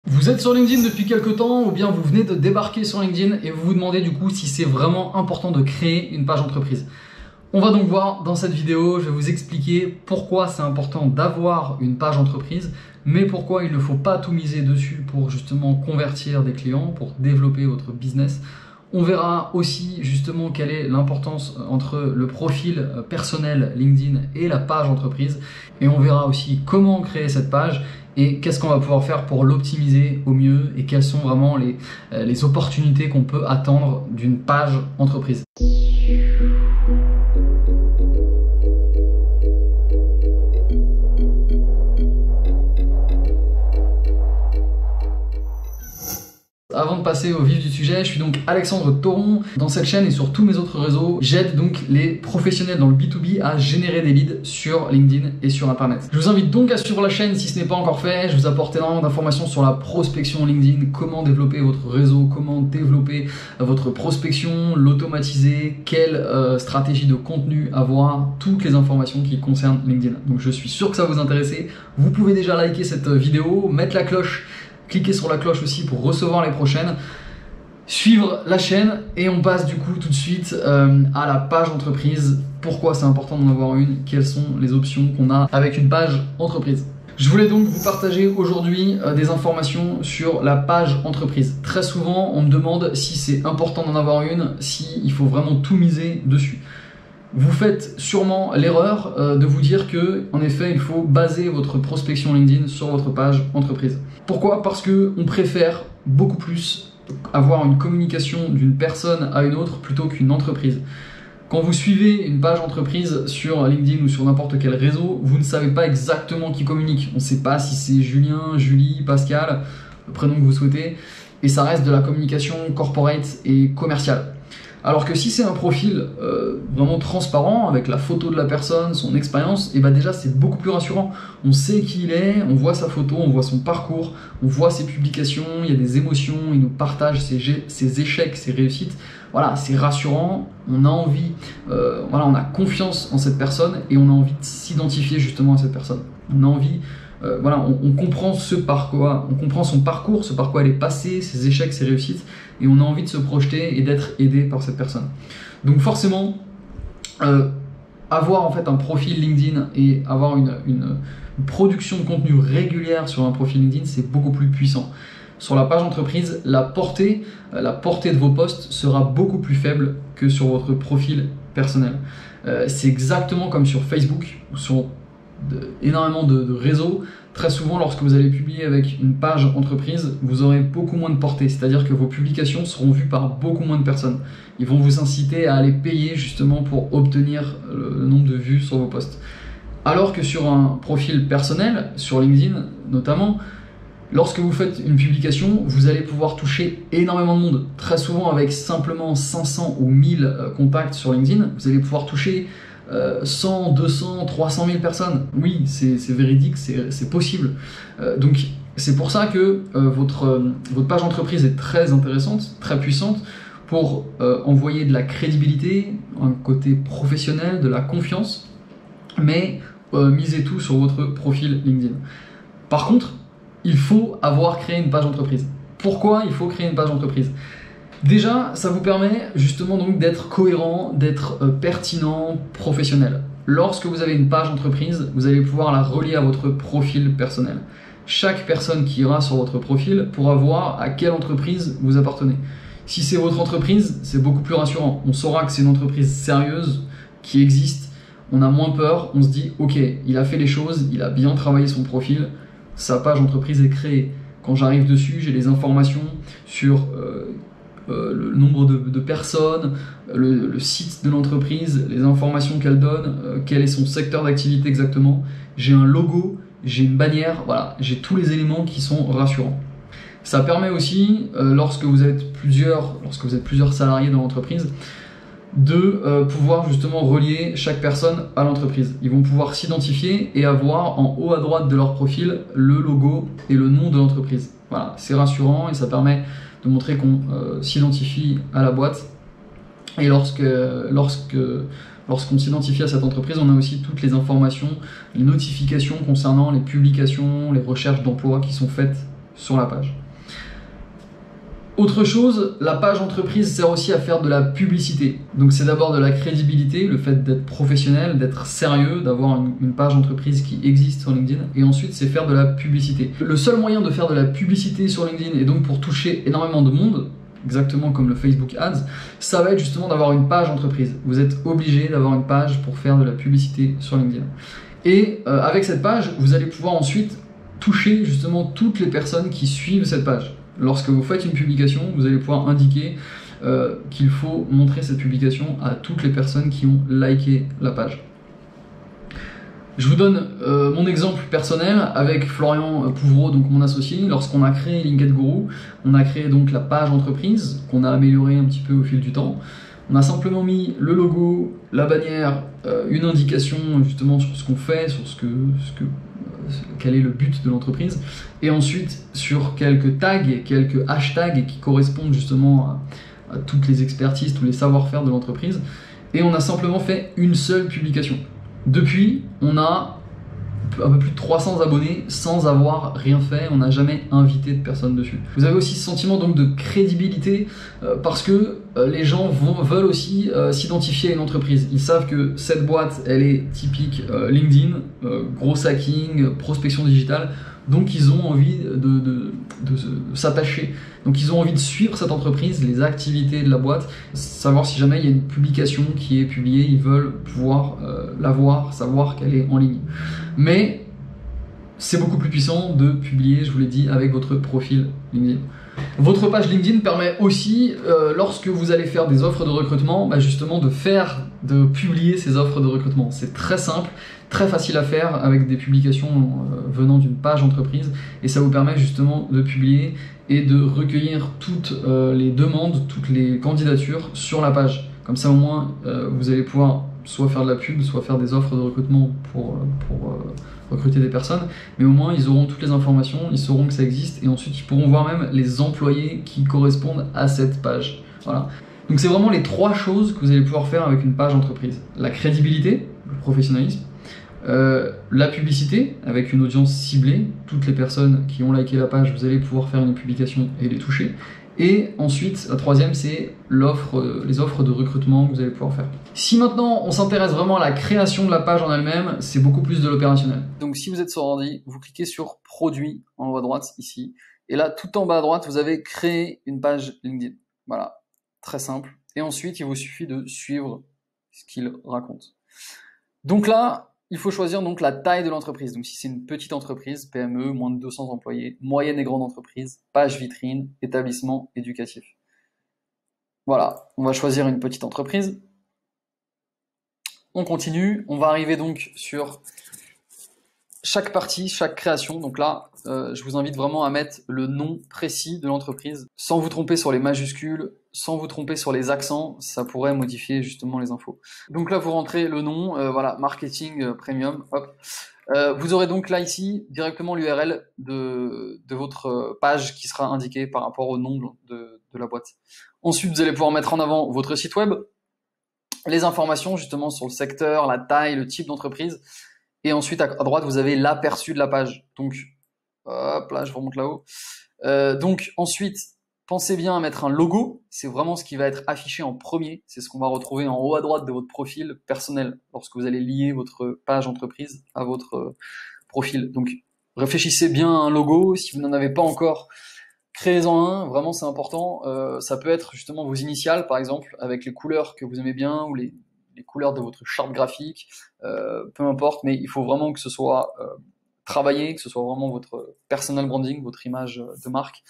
Vous êtes sur LinkedIn depuis quelques temps ou bien vous venez de débarquer sur LinkedIn et vous vous demandez du coup si c'est vraiment important de créer une page entreprise. On va donc voir dans cette vidéo, je vais vous expliquer pourquoi c'est important d'avoir une page entreprise, mais pourquoi il ne faut pas tout miser dessus pour justement convertir des clients, pour développer votre business. On verra aussi justement quelle est l'importance entre le profil personnel LinkedIn et la page entreprise. Et on verra aussi comment créer cette page et qu'est-ce qu'on va pouvoir faire pour l'optimiser au mieux et quelles sont vraiment les opportunités qu'on peut attendre d'une page entreprise. Avant de passer au vif du sujet, je suis donc Alexandre Thoron. Dans cette chaîne et sur tous mes autres réseaux, j'aide donc les professionnels dans le B2B à générer des leads sur LinkedIn et sur Internet. Je vous invite donc à suivre la chaîne si ce n'est pas encore fait. Je vous apporte énormément d'informations sur la prospection LinkedIn, comment développer votre réseau, comment développer votre prospection, l'automatiser, quelle stratégie de contenu avoir, toutes les informations qui concernent LinkedIn. Donc je suis sûr que ça va vous intéresser. Vous pouvez déjà liker cette vidéo, mettre la cloche, cliquez sur la cloche aussi pour recevoir les prochaines, suivre la chaîne et on passe du coup tout de suite à la page entreprise. Pourquoi c'est important d'en avoir une, quelles sont les options qu'on a avec une page entreprise. Je voulais donc vous partager aujourd'hui des informations sur la page entreprise. Très souvent on me demande si c'est important d'en avoir une, s'il faut vraiment tout miser dessus. Vous faites sûrement l'erreur de vous dire que, en effet, il faut baser votre prospection LinkedIn sur votre page entreprise. Pourquoi? Parce qu'on préfère beaucoup plus avoir une communication d'une personne à une autre plutôt qu'une entreprise. Quand vous suivez une page entreprise sur LinkedIn ou sur n'importe quel réseau, vous ne savez pas exactement qui communique. On ne sait pas si c'est Julien, Julie, Pascal, le prénom que vous souhaitez, et ça reste de la communication corporate et commerciale. Alors que si c'est un profil vraiment transparent avec la photo de la personne, son expérience, et bah déjà c'est beaucoup plus rassurant. On sait qui il est, on voit sa photo, on voit son parcours, on voit ses publications, il y a des émotions, il nous partage ses échecs, ses réussites. Voilà, c'est rassurant, on a envie, on a confiance en cette personne et on a envie de s'identifier justement à cette personne. On a envie, on comprend on comprend son parcours, ce par quoi elle est passée, ses échecs, ses réussites, et on a envie de se projeter et d'être aidé par cette personne. Donc forcément, avoir en fait un profil LinkedIn et avoir une production de contenu régulière sur un profil LinkedIn, c'est beaucoup plus puissant. Sur la page entreprise, la portée de vos posts sera beaucoup plus faible que sur votre profil personnel. C'est exactement comme sur Facebook ou sur énormément de réseaux. Très souvent, lorsque vous allez publier avec une page entreprise, vous aurez beaucoup moins de portée, c'est-à-dire que vos publications seront vues par beaucoup moins de personnes. Ils vont vous inciter à aller payer justement pour obtenir le nombre de vues sur vos posts. Alors que sur un profil personnel, sur LinkedIn notamment, lorsque vous faites une publication, vous allez pouvoir toucher énormément de monde. Très souvent, avec simplement 500 ou 1000 contacts sur LinkedIn, vous allez pouvoir toucher 100, 200, 300 000 personnes. Oui, c'est véridique, c'est possible. Donc c'est pour ça que votre page entreprise est très intéressante, très puissante pour envoyer de la crédibilité, un côté professionnel, de la confiance, mais misez tout sur votre profil LinkedIn. Par contre, il faut avoir créé une page entreprise. Pourquoi il faut créer une page entreprise ? Déjà, ça vous permet justement donc d'être cohérent, d'être pertinent, professionnel. Lorsque vous avez une page entreprise, vous allez pouvoir la relier à votre profil personnel. Chaque personne qui ira sur votre profil pourra voir à quelle entreprise vous appartenez. Si c'est votre entreprise, c'est beaucoup plus rassurant. On saura que c'est une entreprise sérieuse, qui existe, on a moins peur, on se dit ok, il a fait les choses, il a bien travaillé son profil, sa page entreprise est créée. Quand j'arrive dessus, j'ai les informations sur le nombre de personnes, le site de l'entreprise, les informations qu'elle donne, quel est son secteur d'activité exactement. J'ai un logo, j'ai une bannière, voilà, j'ai tous les éléments qui sont rassurants. Ça permet aussi, lorsque vous êtes plusieurs salariés dans l'entreprise, de pouvoir justement relier chaque personne à l'entreprise. Ils vont pouvoir s'identifier et avoir en haut à droite de leur profil le logo et le nom de l'entreprise. Voilà, c'est rassurant et ça permet de montrer qu'on s'identifie à la boîte. Et lorsqu'on s'identifie à cette entreprise, on a aussi toutes les informations, les notifications concernant les publications, les recherches d'emploi qui sont faites sur la page. Autre chose, la page entreprise sert aussi à faire de la publicité. Donc c'est d'abord de la crédibilité, le fait d'être professionnel, d'être sérieux, d'avoir une page entreprise qui existe sur LinkedIn. Et ensuite, c'est faire de la publicité. Le seul moyen de faire de la publicité sur LinkedIn, et donc pour toucher énormément de monde, exactement comme le Facebook Ads, ça va être justement d'avoir une page entreprise. Vous êtes obligé d'avoir une page pour faire de la publicité sur LinkedIn. Et avec cette page, vous allez pouvoir ensuite toucher justement toutes les personnes qui suivent cette page. Lorsque vous faites une publication, vous allez pouvoir indiquer qu'il faut montrer cette publication à toutes les personnes qui ont liké la page. Je vous donne mon exemple personnel avec Florian Pouvreau, donc mon associé. Lorsqu'on a créé LinkedIn Guru, on a créé donc la page entreprise qu'on a améliorée un petit peu au fil du temps. On a simplement mis le logo, la bannière, une indication justement sur ce qu'on fait, sur quel est le but de l'entreprise, et ensuite sur quelques tags, quelques hashtags qui correspondent justement à toutes les expertises, tous les savoir-faire de l'entreprise, et on a simplement fait une seule publication. Depuis, on a un peu plus de 300 abonnés sans avoir rien fait, on n'a jamais invité de personne dessus. Vous avez aussi ce sentiment donc de crédibilité parce que les gens veulent aussi s'identifier à une entreprise. Ils savent que cette boîte, elle est typique LinkedIn, gros hacking, prospection digitale, donc ils ont envie de s'attacher. Donc ils ont envie de suivre cette entreprise, les activités de la boîte, savoir si jamais il y a une publication qui est publiée, ils veulent pouvoir la voir, savoir qu'elle est en ligne. Mais c'est beaucoup plus puissant de publier, je vous l'ai dit, avec votre profil LinkedIn. Votre page LinkedIn permet aussi, lorsque vous allez faire des offres de recrutement, justement de publier ces offres de recrutement. C'est très simple, très facile à faire avec des publications venant d'une page entreprise, et ça vous permet justement de publier et de recueillir toutes les demandes, toutes les candidatures sur la page. Comme ça au moins vous allez pouvoir soit faire de la pub, soit faire des offres de recrutement pour recruter des personnes, mais au moins ils auront toutes les informations, ils sauront que ça existe, et ensuite ils pourront voir même les employés qui correspondent à cette page. Voilà. Donc c'est vraiment les trois choses que vous allez pouvoir faire avec une page entreprise. La crédibilité, le professionnalisme, la publicité avec une audience ciblée, toutes les personnes qui ont liké la page, vous allez pouvoir faire une publication et les toucher. Et ensuite, la troisième, c'est les offres de recrutement que vous allez pouvoir faire. Si maintenant on s'intéresse vraiment à la création de la page en elle-même, c'est beaucoup plus de l'opérationnel. Donc si vous êtes sur ordi, vous cliquez sur Produit en haut à droite ici, et là tout en bas à droite, vous avez créé une page LinkedIn. Voilà, très simple. Et ensuite, il vous suffit de suivre ce qu'il raconte. Donc là, il faut choisir donc la taille de l'entreprise. Donc si c'est une petite entreprise, PME, moins de 200 employés, moyenne et grande entreprise, page vitrine, établissement éducatif. Voilà, on va choisir une petite entreprise. On continue, on va arriver donc sur chaque partie, chaque création. Donc là, je vous invite vraiment à mettre le nom précis de l'entreprise, sans vous tromper sur les majuscules, sans vous tromper sur les accents, ça pourrait modifier justement les infos. Donc là, vous rentrez le nom, voilà, marketing premium, hop. Vous aurez donc là ici directement l'URL de votre page qui sera indiquée par rapport au nom de la boîte. Ensuite, vous allez pouvoir mettre en avant votre site web, les informations justement sur le secteur, la taille, le type d'entreprise. Et ensuite, à droite, vous avez l'aperçu de la page. Donc, hop là, je remonte là-haut. Donc, ensuite, pensez bien à mettre un logo. C'est vraiment ce qui va être affiché en premier. C'est ce qu'on va retrouver en haut à droite de votre profil personnel lorsque vous allez lier votre page entreprise à votre profil. Donc, réfléchissez bien à un logo. Si vous n'en avez pas encore, créez-en un. Vraiment, c'est important. Ça peut être justement vos initiales, par exemple, avec les couleurs que vous aimez bien ou les couleurs de votre charte graphique, peu importe, mais il faut vraiment que ce soit travaillé, que ce soit vraiment votre personal branding, votre image de marque.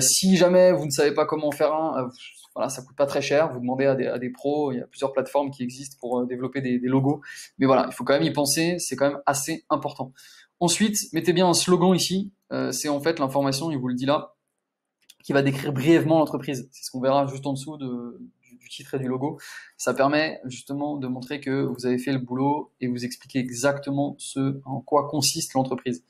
Si jamais vous ne savez pas comment faire un, voilà, ça coûte pas très cher, vous demandez à des pros, il y a plusieurs plateformes qui existent pour développer des logos, mais voilà, il faut quand même y penser, c'est quand même assez important. Ensuite, mettez bien un slogan ici, c'est en fait l'information, il vous le dit là, qui va décrire brièvement l'entreprise. C'est ce qu'on verra juste en dessous du titre et du logo. Ça permet justement de montrer que vous avez fait le boulot et vous expliquez exactement ce en quoi consiste l'entreprise.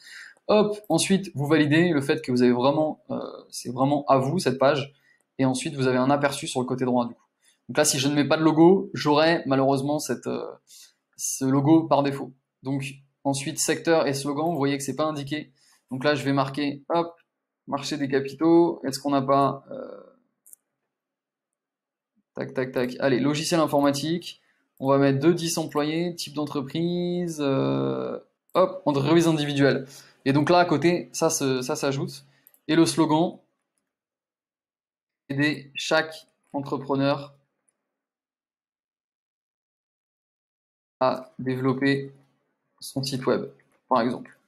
Hop, ensuite vous validez le fait que vous avez vraiment, c'est vraiment à vous cette page, et ensuite vous avez un aperçu sur le côté droit du coup. Donc là, si je ne mets pas de logo, j'aurai malheureusement ce logo par défaut. Donc ensuite secteur et slogan, vous voyez que c'est pas indiqué. Donc là, je vais marquer, hop, Marché des capitaux, est-ce qu'on n'a pas... tac, tac, tac. Allez, logiciel informatique. On va mettre 2-10 employés, type d'entreprise. Hop, entreprise individuelle. Et donc là, à côté, ça s'ajoute. Et le slogan, aider chaque entrepreneur à développer son site web, par exemple.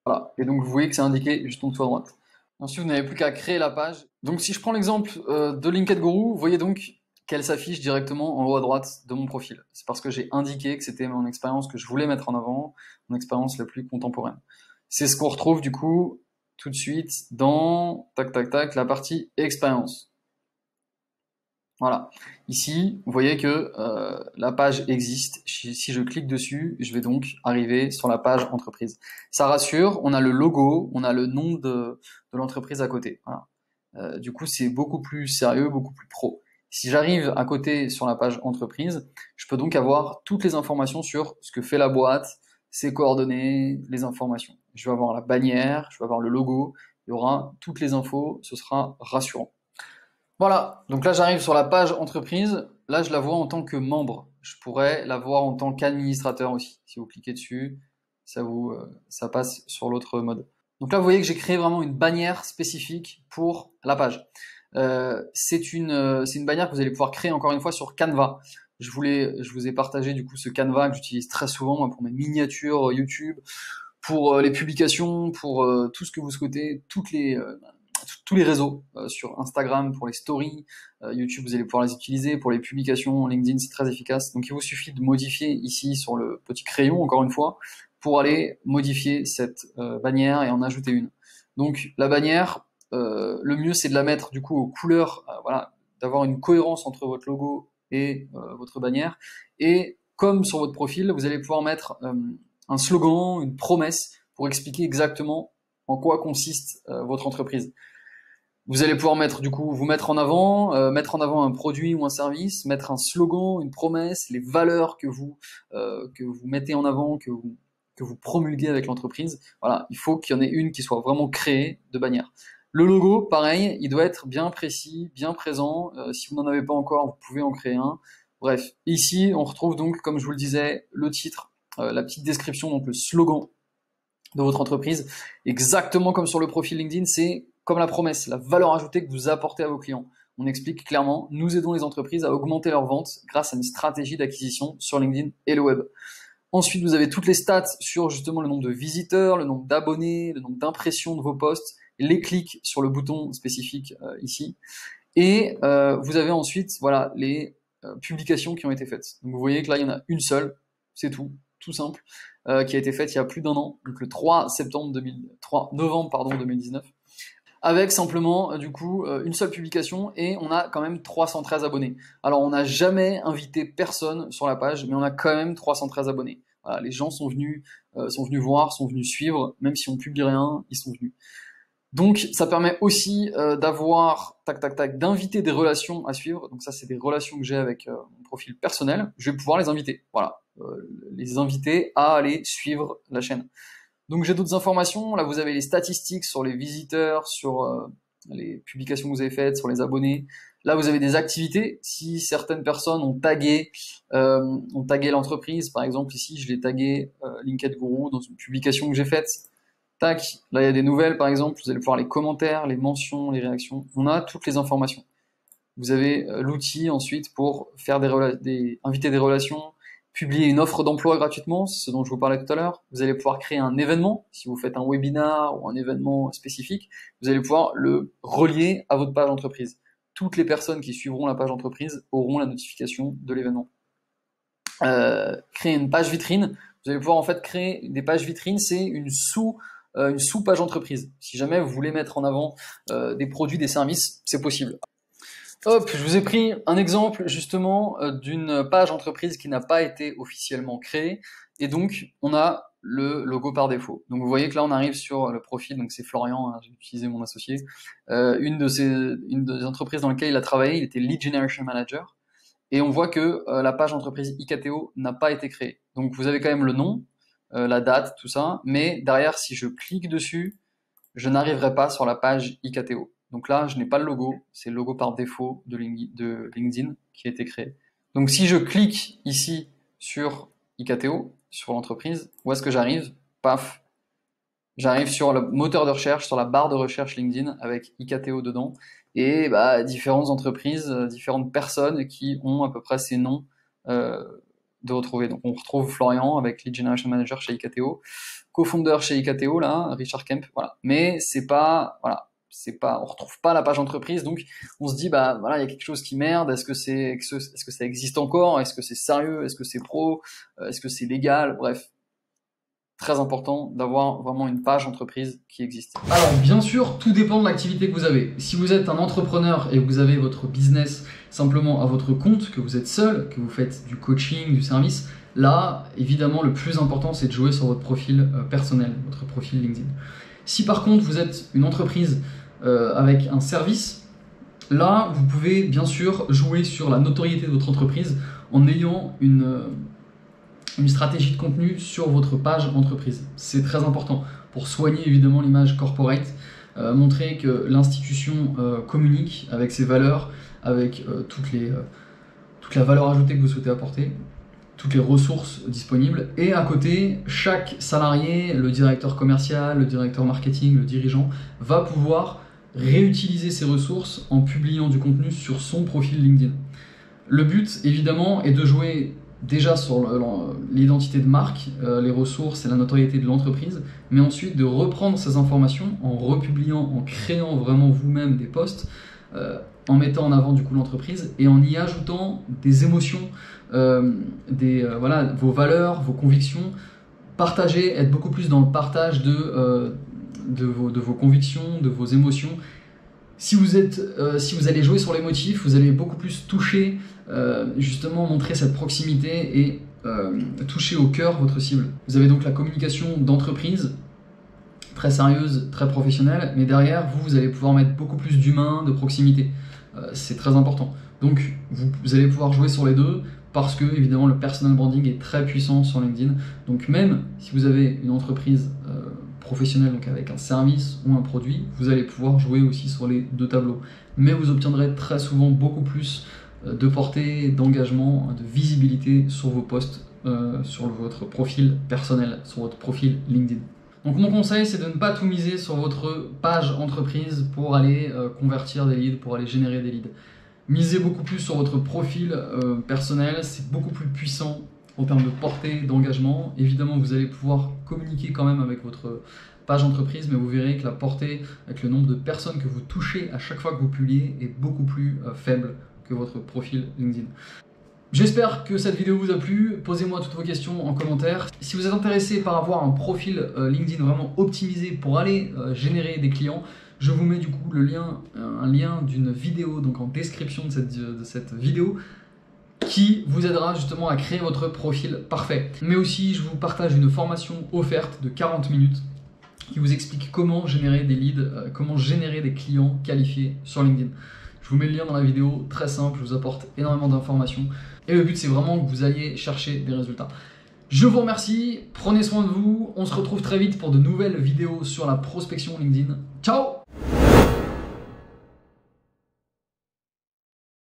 Voilà. Et donc, vous voyez que c'est indiqué juste en dessous à droite. Ensuite, vous n'avez plus qu'à créer la page. Donc, si je prends l'exemple de LinkedIn Guru, vous voyez donc qu'elle s'affiche directement en haut à droite de mon profil. C'est parce que j'ai indiqué que c'était mon expérience que je voulais mettre en avant, mon expérience la plus contemporaine. C'est ce qu'on retrouve du coup tout de suite dans tac tac tac la partie expérience. Voilà. Ici, vous voyez que la page existe. Si je clique dessus, je vais donc arriver sur la page entreprise. Ça rassure, on a le logo, on a le nom de l'entreprise à côté. Voilà. Du coup, c'est beaucoup plus sérieux, beaucoup plus pro. Si j'arrive à côté sur la page entreprise, je peux donc avoir toutes les informations sur ce que fait la boîte, ses coordonnées, les informations. Je vais avoir la bannière, je vais avoir le logo, il y aura toutes les infos, ce sera rassurant. Voilà, donc là j'arrive sur la page entreprise, là je la vois en tant que membre. Je pourrais la voir en tant qu'administrateur aussi. Si vous cliquez dessus, ça passe sur l'autre mode. Donc là vous voyez que j'ai créé vraiment une bannière spécifique pour la page. C'est une bannière que vous allez pouvoir créer encore une fois sur Canva. Je vous ai partagé du coup ce Canva que j'utilise très souvent moi, pour mes miniatures YouTube, pour les publications, pour tout ce que vous souhaitez, tous les réseaux, sur Instagram pour les stories, YouTube vous allez pouvoir les utiliser, pour les publications, LinkedIn c'est très efficace. Donc il vous suffit de modifier ici sur le petit crayon encore une fois pour aller modifier cette bannière et en ajouter une. Donc la bannière, le mieux c'est de la mettre du coup aux couleurs, voilà, d'avoir une cohérence entre votre logo et votre bannière. Et comme sur votre profil, vous allez pouvoir mettre un slogan, une promesse pour expliquer exactement en quoi consiste votre entreprise. Vous allez pouvoir vous mettre en avant un produit ou un service, mettre un slogan, une promesse, les valeurs que vous mettez en avant, que vous promulguez avec l'entreprise. Voilà, il faut qu'il y en ait une qui soit vraiment créée de bannière. Le logo, pareil, il doit être bien précis, bien présent. Si vous n'en avez pas encore, vous pouvez en créer un. Bref, ici, on retrouve donc, comme je vous le disais, le titre, la petite description, donc le slogan de votre entreprise. Exactement comme sur le profil LinkedIn, c'est comme la promesse, la valeur ajoutée que vous apportez à vos clients. On explique clairement, nous aidons les entreprises à augmenter leurs ventes grâce à une stratégie d'acquisition sur LinkedIn et le web. Ensuite, vous avez toutes les stats sur justement le nombre de visiteurs, le nombre d'abonnés, le nombre d'impressions de vos posts, les clics sur le bouton spécifique ici. Et vous avez ensuite voilà, les publications qui ont été faites. Donc vous voyez que là, il y en a une seule, c'est tout simple, qui a été faite il y a plus d'un an, donc le 3 novembre 2019, avec simplement du coup une seule publication et on a quand même 313 abonnés. Alors on n'a jamais invité personne sur la page, mais on a quand même 313 abonnés. Voilà, les gens sont venus voir, sont venus suivre, même si on publie rien, ils sont venus. Donc ça permet aussi d'avoir d'inviter des relations à suivre. Donc ça c'est des relations que j'ai avec mon profil personnel. Je vais pouvoir les inviter. Voilà, les inviter à aller suivre la chaîne. Donc j'ai d'autres informations. Là vous avez les statistiques sur les visiteurs, sur les publications que vous avez faites, sur les abonnés. Là vous avez des activités. Si certaines personnes ont tagué l'entreprise, par exemple ici je l'ai tagué LinkedIn Guru dans une publication que j'ai faite. Tac, là il y a des nouvelles par exemple, vous allez voir les commentaires, les mentions, les réactions, on a toutes les informations. Vous avez l'outil ensuite pour faire inviter des relations, publier une offre d'emploi gratuitement, c'est ce dont je vous parlais tout à l'heure. Vous allez pouvoir créer un événement, si vous faites un webinar ou un événement spécifique, vous allez pouvoir le relier à votre page entreprise. Toutes les personnes qui suivront la page entreprise auront la notification de l'événement. Créer une page vitrine, vous allez pouvoir en fait créer des pages vitrines, c'est une sous-page entreprise. Si jamais vous voulez mettre en avant des produits, des services, c'est possible. Hop, je vous ai pris un exemple justement d'une page entreprise qui n'a pas été officiellement créée. Et donc, on a le logo par défaut. Donc vous voyez que là, on arrive sur le profil, donc c'est Florian, hein, j'ai utilisé mon associé. Une des entreprises dans lesquelles il a travaillé, il était Lead Generation Manager. Et on voit que la page entreprise IKTO n'a pas été créée. Donc vous avez quand même le nom, la date, tout ça, mais derrière, si je clique dessus, je n'arriverai pas sur la page IKTO. Donc là, je n'ai pas le logo, c'est le logo par défaut de LinkedIn qui a été créé. Donc si je clique ici sur IKTO, sur l'entreprise, où est-ce que j'arrive? Paf, j'arrive sur le moteur de recherche, sur la barre de recherche LinkedIn avec IKTO dedans, et différentes entreprises, différentes personnes qui ont à peu près ces noms de retrouver. Donc on retrouve Florian avec Lead Generation Manager chez IKTO, co-founder chez IKTO là, Richard Kemp, voilà. Mais c'est pas, voilà, on retrouve pas la page entreprise, donc on se dit voilà, il y a quelque chose qui merde. Est-ce que ça existe encore? Est-ce que c'est sérieux? Est-ce que c'est pro? Est-ce que c'est légal? Bref. Très important d'avoir vraiment une page entreprise qui existe. Alors bien sûr, tout dépend de l'activité que vous avez. Si vous êtes un entrepreneur et que vous avez votre business simplement à votre compte, que vous êtes seul, que vous faites du coaching, du service, là, évidemment, le plus important, c'est de jouer sur votre profil personnel, votre profil LinkedIn. Si par contre, vous êtes une entreprise avec un service, là, vous pouvez bien sûr jouer sur la notoriété de votre entreprise en ayant une stratégie de contenu sur votre page entreprise. C'est très important pour soigner évidemment l'image corporate, montrer que l'institution communique avec ses valeurs, avec toute la valeur ajoutée que vous souhaitez apporter, toutes les ressources disponibles. Et à côté, chaque salarié, le directeur commercial, le directeur marketing, le dirigeant, va pouvoir réutiliser ces ressources en publiant du contenu sur son profil LinkedIn. Le but, évidemment, est de jouer déjà sur l'identité de marque, les ressources et la notoriété de l'entreprise, mais ensuite de reprendre ces informations en republiant, en créant vraiment vous-même des posts, en mettant en avant du coup l'entreprise et en y ajoutant des émotions, vos valeurs, vos convictions. Partager, être beaucoup plus dans le partage de vos convictions, de vos émotions. Si vous allez jouer sur les motifs, vous allez beaucoup plus toucher, justement montrer cette proximité et toucher au cœur votre cible. Vous avez donc la communication d'entreprise, très sérieuse, très professionnelle, mais derrière, vous allez pouvoir mettre beaucoup plus d'humain, de proximité. C'est très important. Donc, vous allez pouvoir jouer sur les deux parce que, évidemment, le personal branding est très puissant sur LinkedIn. Donc, même si vous avez une entreprise professionnelle, donc avec un service ou un produit, vous allez pouvoir jouer aussi sur les deux tableaux. Mais vous obtiendrez très souvent beaucoup plus de portée, d'engagement, de visibilité sur vos posts, sur votre profil personnel, sur votre profil LinkedIn. Donc mon conseil, c'est de ne pas tout miser sur votre page entreprise pour aller convertir des leads, pour aller générer des leads. Misez beaucoup plus sur votre profil personnel, c'est beaucoup plus puissant en termes de portée, d'engagement. Évidemment, vous allez pouvoir communiquer quand même avec votre page entreprise, mais vous verrez que la portée, avec le nombre de personnes que vous touchez à chaque fois que vous publiez, est beaucoup plus faible que votre profil LinkedIn. J'espère que cette vidéo vous a plu. Posez-moi toutes vos questions en commentaire. Si vous êtes intéressé par avoir un profil LinkedIn vraiment optimisé pour aller générer des clients, je vous mets du coup un lien d'une vidéo donc en description de cette vidéo qui vous aidera justement à créer votre profil parfait. Mais aussi, je vous partage une formation offerte de 40 minutes qui vous explique comment générer des leads, comment générer des clients qualifiés sur LinkedIn. Je vous mets le lien dans la vidéo, très simple, je vous apporte énormément d'informations. Et le but, c'est vraiment que vous alliez chercher des résultats. Je vous remercie, prenez soin de vous, on se retrouve très vite pour de nouvelles vidéos sur la prospection LinkedIn. Ciao!